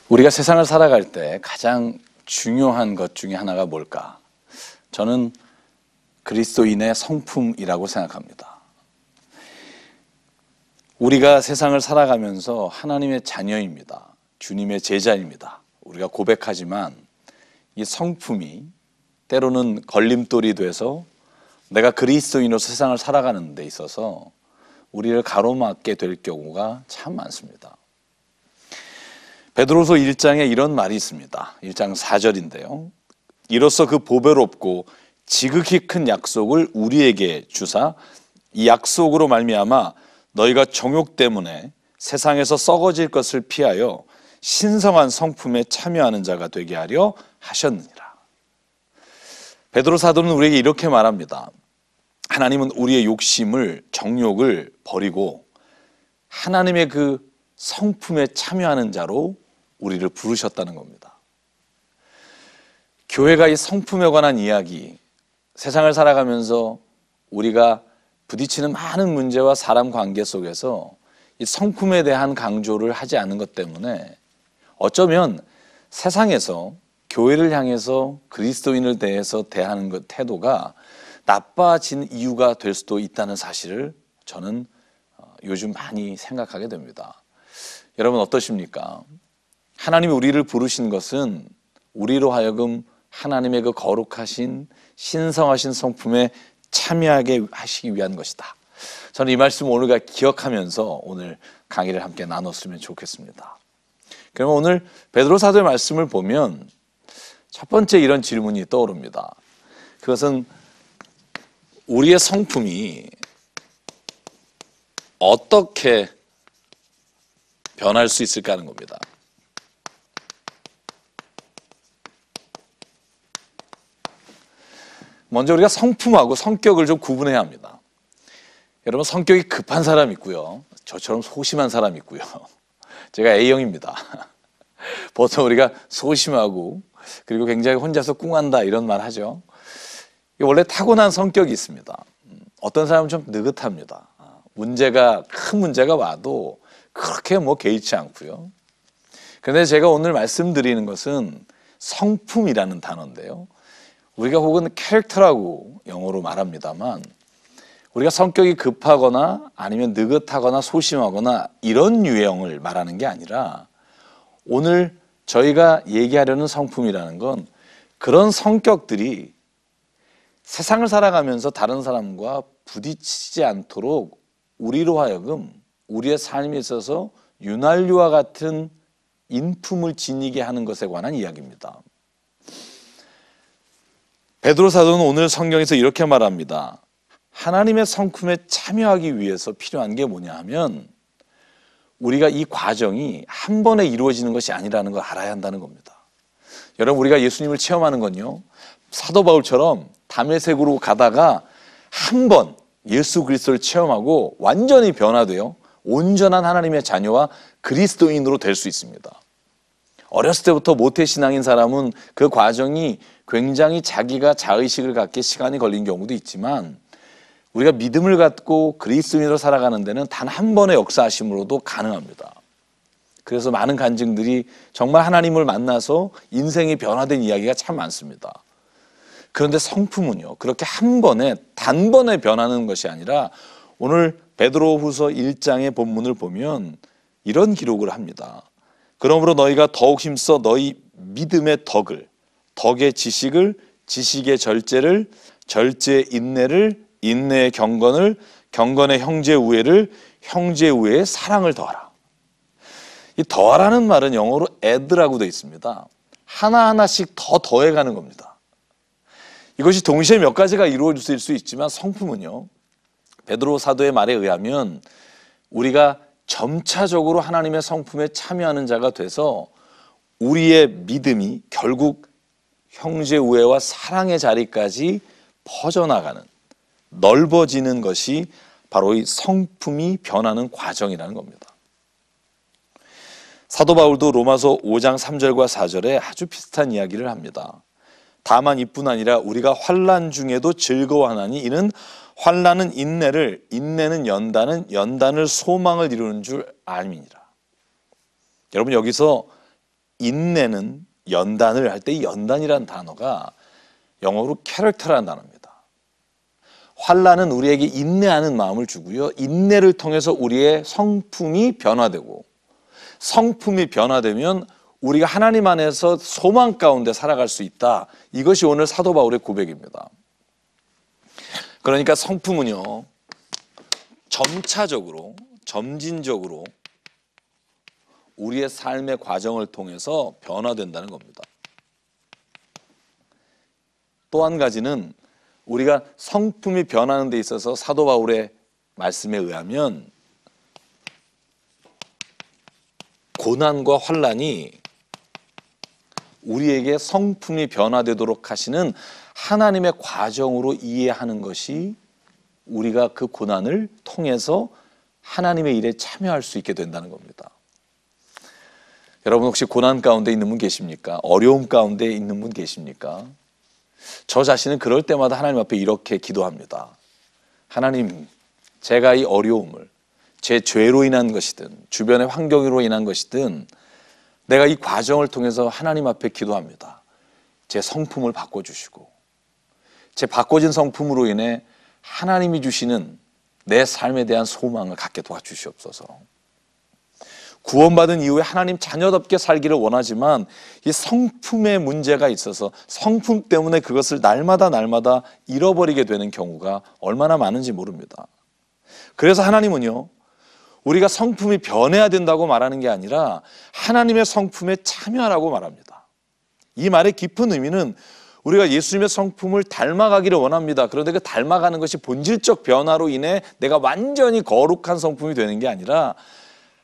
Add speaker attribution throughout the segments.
Speaker 1: 우리가 세상을 살아갈 때 가장 중요한 것 중에 하나가 뭘까? 저는 그리스도인의 성품이라고 생각합니다. 우리가 세상을 살아가면서 하나님의 자녀입니다. 주님의 제자입니다. 우리가 고백하지만 이 성품이 때로는 걸림돌이 돼서 내가 그리스도인으로 세상을 살아가는 데 있어서 우리를 가로막게 될 경우가 참 많습니다. 베드로서 1장에 이런 말이 있습니다. 1장 4절인데요. 이로써 그 보배롭고 지극히 큰 약속을 우리에게 주사 이 약속으로 말미암아 너희가 정욕 때문에 세상에서 썩어질 것을 피하여 신성한 성품에 참여하는 자가 되게 하려 하셨느니라. 베드로 사도는 우리에게 이렇게 말합니다. 하나님은 우리의 욕심을, 정욕을 버리고 하나님의 그 성품에 참여하는 자로 우리를 부르셨다는 겁니다. 교회가 이 성품에 관한 이야기, 세상을 살아가면서 우리가 부딪히는 많은 문제와 사람 관계 속에서 이 성품에 대한 강조를 하지 않는 것 때문에 어쩌면 세상에서 교회를 향해서 그리스도인을 대해서 대하는 것 태도가 나빠진 이유가 될 수도 있다는 사실을 저는 요즘 많이 생각하게 됩니다. 여러분 어떠십니까? 하나님이 우리를 부르신 것은 우리로 하여금 하나님의 그 거룩하신 신성하신 성품에 참여하게 하시기 위한 것이다. 저는 이 말씀을 오늘과 기억하면서 오늘 강의를 함께 나눴으면 좋겠습니다. 그러면 오늘 베드로 사도의 말씀을 보면 첫 번째 이런 질문이 떠오릅니다. 그것은 우리의 성품이 어떻게 변할 수 있을까 하는 겁니다. 먼저 우리가 성품하고 성격을 좀 구분해야 합니다. 여러분 성격이 급한 사람 있고요. 저처럼 소심한 사람 있고요. 제가 A형입니다. 보통 우리가 소심하고 그리고 굉장히 혼자서 꿍한다 이런 말 하죠. 원래 타고난 성격이 있습니다. 어떤 사람은 좀 느긋합니다. 큰 문제가 와도 그렇게 개의치 않고요. 그런데 제가 오늘 말씀드리는 것은 성품이라는 단어인데요. 우리가 혹은 캐릭터라고 영어로 말합니다만 우리가 성격이 급하거나 아니면 느긋하거나 소심하거나 이런 유형을 말하는 게 아니라 오늘 저희가 얘기하려는 성품이라는 건 그런 성격들이 세상을 살아가면서 다른 사람과 부딪히지 않도록 우리로 하여금 우리의 삶에 있어서 윤활유와 같은 인품을 지니게 하는 것에 관한 이야기입니다. 베드로 사도는 오늘 성경에서 이렇게 말합니다. 하나님의 성품에 참여하기 위해서 필요한 게 뭐냐 하면 우리가 이 과정이 한 번에 이루어지는 것이 아니라는 걸 알아야 한다는 겁니다. 여러분 우리가 예수님을 체험하는 건요. 사도 바울처럼 다메섹으로 가다가 한 번 예수 그리스도를 체험하고 완전히 변화되어 온전한 하나님의 자녀와 그리스도인으로 될 수 있습니다. 어렸을 때부터 모태신앙인 사람은 그 과정이 굉장히 자기가 자의식을 갖기에 시간이 걸린 경우도 있지만 우리가 믿음을 갖고 그리스도인으로 살아가는 데는 단 한 번의 역사하심으로도 가능합니다. 그래서 많은 간증들이 정말 하나님을 만나서 인생이 변화된 이야기가 참 많습니다. 그런데 성품은요, 그렇게 한 번에 단번에 변하는 것이 아니라 오늘 베드로후서 1장의 본문을 보면 이런 기록을 합니다. 그러므로 너희가 더욱 힘써 너희 믿음의 덕을, 덕의 지식을, 지식의 절제를, 절제의 인내를, 인내의 경건을, 경건의 형제 우애를, 형제 우애의 사랑을 더하라. 이 더하라는 말은 영어로 add라고 되어 있습니다. 하나하나씩 더 더해가는 겁니다. 이것이 동시에 몇 가지가 이루어질 수 있지만 성품은요, 베드로 사도의 말에 의하면 우리가 점차적으로 하나님의 성품에 참여하는 자가 돼서 우리의 믿음이 결국 형제 우애와 사랑의 자리까지 퍼져나가는, 넓어지는 것이 바로 이 성품이 변하는 과정이라는 겁니다. 사도 바울도 로마서 5장 3절과 4절에 아주 비슷한 이야기를 합니다. 다만 이뿐 아니라 우리가 환난 중에도 즐거워하나니 이는 환난은 인내를, 인내는 연단은, 연단을 소망을 이루는 줄 알미니라. 여러분 여기서 인내는 연단을 할 때 이 연단이라는 단어가 영어로 캐릭터라는 단어입니다. 환난은 우리에게 인내하는 마음을 주고요. 인내를 통해서 우리의 성품이 변화되고, 성품이 변화되면 우리가 하나님 안에서 소망 가운데 살아갈 수 있다. 이것이 오늘 사도 바울의 고백입니다. 그러니까 성품은요, 점차적으로, 점진적으로 우리의 삶의 과정을 통해서 변화된다는 겁니다. 또 한 가지는 우리가 성품이 변하는 데 있어서 사도 바울의 말씀에 의하면 고난과 환난이 우리에게 성품이 변화되도록 하시는 하나님의 과정으로 이해하는 것이 우리가 그 고난을 통해서 하나님의 일에 참여할 수 있게 된다는 겁니다. 여러분 혹시 고난 가운데 있는 분 계십니까? 어려움 가운데 있는 분 계십니까? 저 자신은 그럴 때마다 하나님 앞에 이렇게 기도합니다. 하나님, 제가 이 어려움을 제 죄로 인한 것이든 주변의 환경으로 인한 것이든 내가 이 과정을 통해서 하나님 앞에 기도합니다. 제 성품을 바꿔주시고 제 바꿔진 성품으로 인해 하나님이 주시는 내 삶에 대한 소망을 갖게 도와주시옵소서. 구원받은 이후에 하나님 자녀답게 살기를 원하지만 이 성품에 문제가 있어서 성품 때문에 그것을 날마다 잃어버리게 되는 경우가 얼마나 많은지 모릅니다. 그래서 하나님은요, 우리가 성품이 변해야 된다고 말하는 게 아니라 하나님의 성품에 참여하라고 말합니다. 이 말의 깊은 의미는 우리가 예수님의 성품을 닮아가기를 원합니다. 그런데 그 닮아가는 것이 본질적 변화로 인해 내가 완전히 거룩한 성품이 되는 게 아니라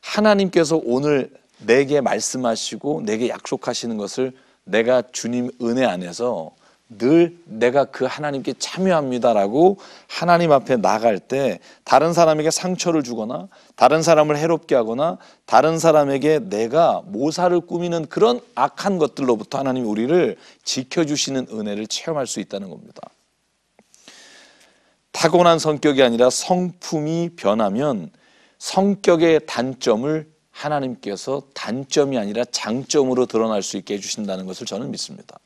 Speaker 1: 하나님께서 오늘 내게 말씀하시고 내게 약속하시는 것을 내가 주님 은혜 안에서 늘 내가 그 하나님께 참여합니다라고 하나님 앞에 나갈 때 다른 사람에게 상처를 주거나 다른 사람을 해롭게 하거나 다른 사람에게 내가 모사를 꾸미는 그런 악한 것들로부터 하나님이 우리를 지켜주시는 은혜를 체험할 수 있다는 겁니다. 타고난 성격이 아니라 성품이 변하면 성격의 단점을 하나님께서 단점이 아니라 장점으로 드러날 수 있게 해주신다는 것을 저는 믿습니다.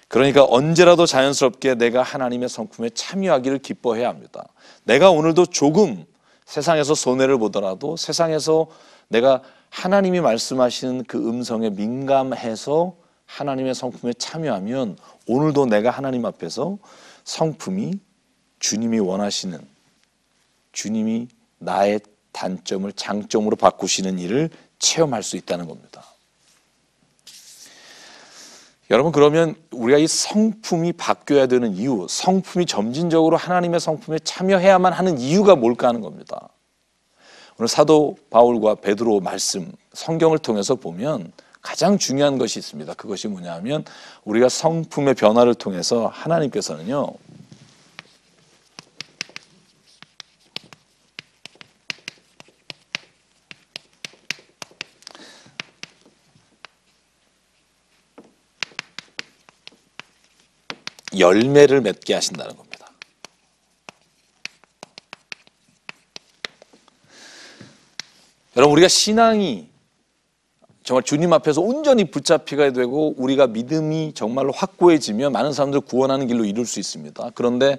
Speaker 1: 그러니까 언제라도 자연스럽게 내가 하나님의 성품에 참여하기를 기뻐해야 합니다. 내가 오늘도 조금 세상에서 손해를 보더라도 세상에서 내가 하나님이 말씀하시는 그 음성에 민감해서 하나님의 성품에 참여하면 오늘도 내가 하나님 앞에서 성품이 주님이 원하시는, 주님이 나의 단점을 장점으로 바꾸시는 일을 체험할 수 있다는 겁니다. 여러분, 그러면 우리가 이 성품이 바뀌어야 되는 이유, 성품이 점진적으로 하나님의 성품에 참여해야만 하는 이유가 뭘까 하는 겁니다. 오늘 사도 바울과 베드로 말씀, 성경을 통해서 보면 가장 중요한 것이 있습니다. 그것이 뭐냐 하면 우리가 성품의 변화를 통해서 하나님께서는요, 열매를 맺게 하신다는 겁니다. 여러분, 우리가 신앙이 정말 주님 앞에서 온전히 붙잡히게 되고 우리가 믿음이 정말로 확고해지면 많은 사람들을 구원하는 길로 이룰 수 있습니다. 그런데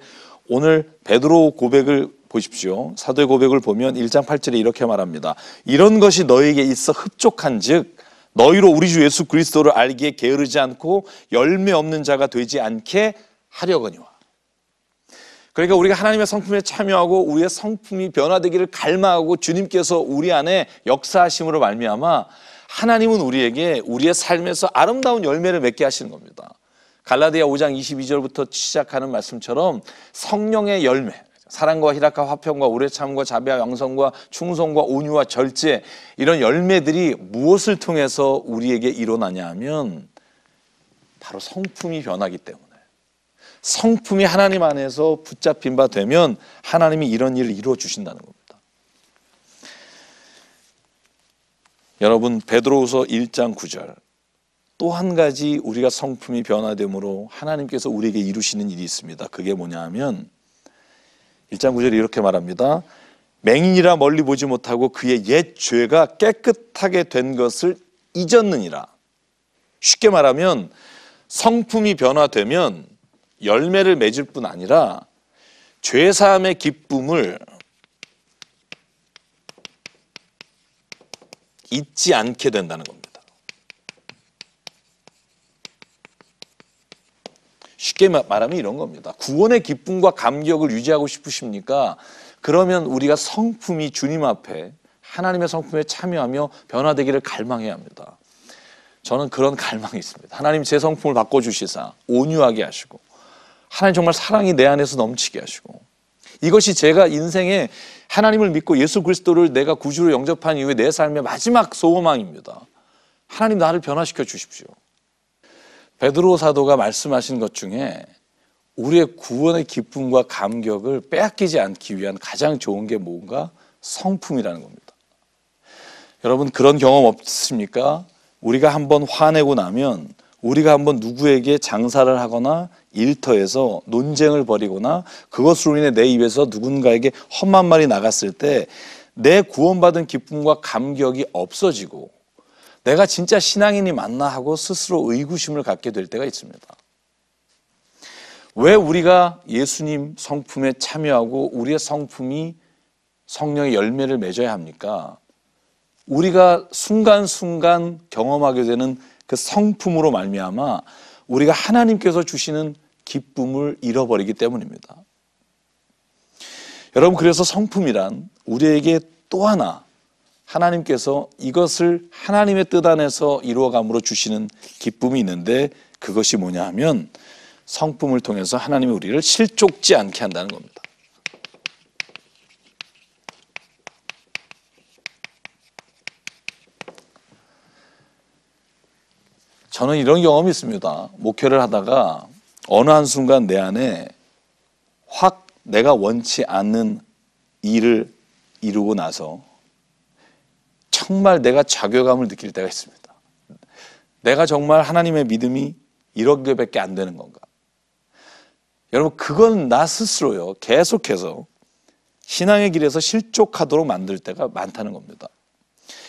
Speaker 1: 오늘 베드로 고백을 보십시오. 사도의 고백을 보면 1장 8절에 이렇게 말합니다. 이런 것이 너에게 있어 흡족한 즉 너희로 우리 주 예수 그리스도를 알기에 게으르지 않고 열매 없는 자가 되지 않게 하려거니와. 그러니까 우리가 하나님의 성품에 참여하고 우리의 성품이 변화되기를 갈망하고 주님께서 우리 안에 역사하심으로 말미암아 하나님은 우리에게 우리의 삶에서 아름다운 열매를 맺게 하시는 겁니다. 갈라디아 5장 22절부터 시작하는 말씀처럼 성령의 열매, 사랑과 희락과 화평과 오래 참과 자비와 양성과 충성과 온유와 절제, 이런 열매들이 무엇을 통해서 우리에게 일어나냐 하면 바로 성품이 변하기 때문에, 성품이 하나님 안에서 붙잡힌 바 되면 하나님이 이런 일을 이루어 주신다는 겁니다. 여러분, 베드로후서 1장 9절, 또 한 가지 우리가 성품이 변화됨으로 하나님께서 우리에게 이루시는 일이 있습니다. 그게 뭐냐 하면 1장 9절에 이렇게 말합니다. 맹인이라 멀리 보지 못하고 그의 옛 죄가 깨끗하게 된 것을 잊었느니라. 쉽게 말하면 성품이 변화되면 열매를 맺을 뿐 아니라 죄사함의 기쁨을 잊지 않게 된다는 겁니다. 쉽게 말하면 이런 겁니다. 구원의 기쁨과 감격을 유지하고 싶으십니까? 그러면 우리가 성품이 주님 앞에 하나님의 성품에 참여하며 변화되기를 갈망해야 합니다. 저는 그런 갈망이 있습니다. 하나님 제 성품을 바꿔주시사 온유하게 하시고 하나님 정말 사랑이 내 안에서 넘치게 하시고 이것이 제가 인생에 하나님을 믿고 예수 그리스도를 내가 구주로 영접한 이후에 내 삶의 마지막 소망입니다. 하나님 나를 변화시켜 주십시오. 베드로 사도가 말씀하신 것 중에 우리의 구원의 기쁨과 감격을 빼앗기지 않기 위한 가장 좋은 게 뭔가? 성품이라는 겁니다. 여러분 그런 경험 없습니까? 우리가 한번 화내고 나면 우리가 한번 누구에게 장사를 하거나 일터에서 논쟁을 벌이거나 그것으로 인해 내 입에서 누군가에게 험한 말이 나갔을 때 내 구원받은 기쁨과 감격이 없어지고 내가 진짜 신앙인이 맞나 하고 스스로 의구심을 갖게 될 때가 있습니다. 왜 우리가 예수님 성품에 참여하고 우리의 성품이 성령의 열매를 맺어야 합니까? 우리가 순간순간 경험하게 되는 그 성품으로 말미암아 우리가 하나님께서 주시는 기쁨을 잃어버리기 때문입니다. 여러분 그래서 성품이란 우리에게 또 하나 하나님께서 이것을 하나님의 뜻 안에서 이루어감으로 주시는 기쁨이 있는데 그것이 뭐냐 하면 성품을 통해서 하나님이 우리를 실족지 않게 한다는 겁니다. 저는 이런 경험이 있습니다. 목회를 하다가 어느 한순간 내 안에 확 내가 원치 않는 일을 이루고 나서 정말 내가 자괴감을 느낄 때가 있습니다. 내가 정말 하나님의 믿음이 이런 게밖에 안 되는 건가? 여러분 그건 나 스스로요. 계속해서 신앙의 길에서 실족하도록 만들 때가 많다는 겁니다.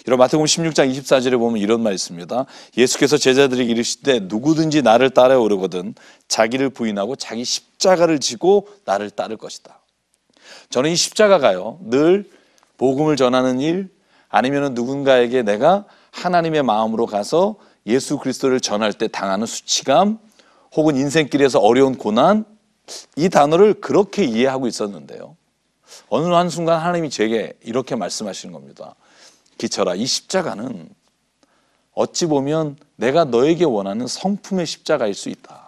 Speaker 1: 여러분 마태복음 16장 24절에 보면 이런 말이 있습니다. 예수께서 제자들에게 이르시되 누구든지 나를 따라오려거든 자기를 부인하고 자기 십자가를 지고 나를 따를 것이다. 저는 이 십자가가요. 늘 복음을 전하는 일 아니면 누군가에게 내가 하나님의 마음으로 가서 예수 그리스도를 전할 때 당하는 수치감 혹은 인생길에서 어려운 고난 이 단어를 그렇게 이해하고 있었는데요. 어느 한순간 하나님이 제게 이렇게 말씀하시는 겁니다. 기철아, 이 십자가는 어찌 보면 내가 너에게 원하는 성품의 십자가일 수 있다.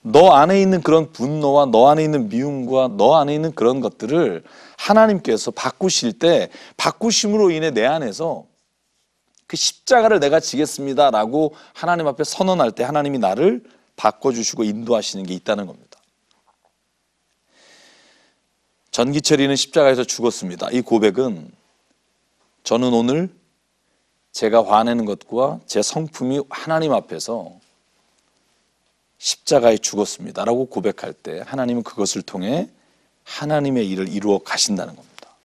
Speaker 1: 너 안에 있는 그런 분노와 너 안에 있는 미움과 너 안에 있는 그런 것들을 하나님께서 바꾸실 때 바꾸심으로 인해 내 안에서 그 십자가를 내가 지겠습니다 라고 하나님 앞에 선언할 때 하나님이 나를 바꿔주시고 인도하시는 게 있다는 겁니다. 전기철이는 십자가에서 죽었습니다. 이 고백은 저는 오늘 제가 화내는 것과 제 성품이 하나님 앞에서 십자가에 죽었습니다 라고 고백할 때 하나님은 그것을 통해 하나님의 일을 이루어 가신다는 겁니다.